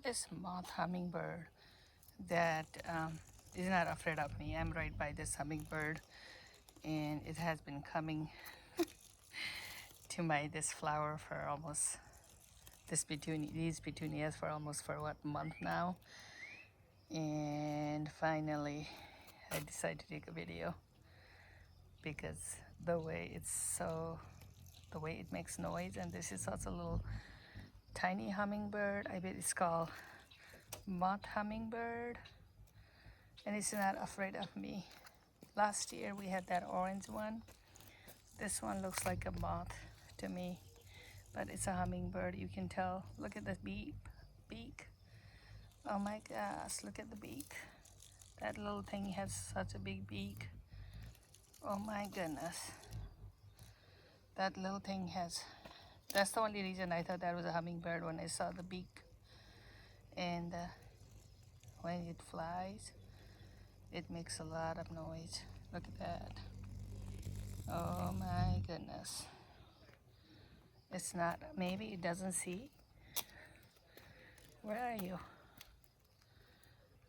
this moth hummingbird that is not afraid of me. I'm right by this hummingbird, and it has been coming to this flower for almost these petunias for almost for what month now. And finally I decided to take a video because the way it makes noise. And this is also a little tiny hummingbird. I bet it's called Moth Hummingbird, and it's not afraid of me. Last year we had that orange one. This one looks like a moth to me, but it's a hummingbird. You can tell. Look at the beak. Oh my gosh, look at the beak. That little thing has such a big beak. Oh my goodness. That little thing has, that's the only reason I thought that was a hummingbird when I saw the beak. And when it flies, it makes a lot of noise. Look at that. Oh my goodness. It's not, maybe it doesn't see. Where are you?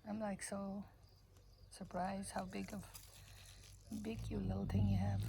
I'm like so surprised how big you little thing you have.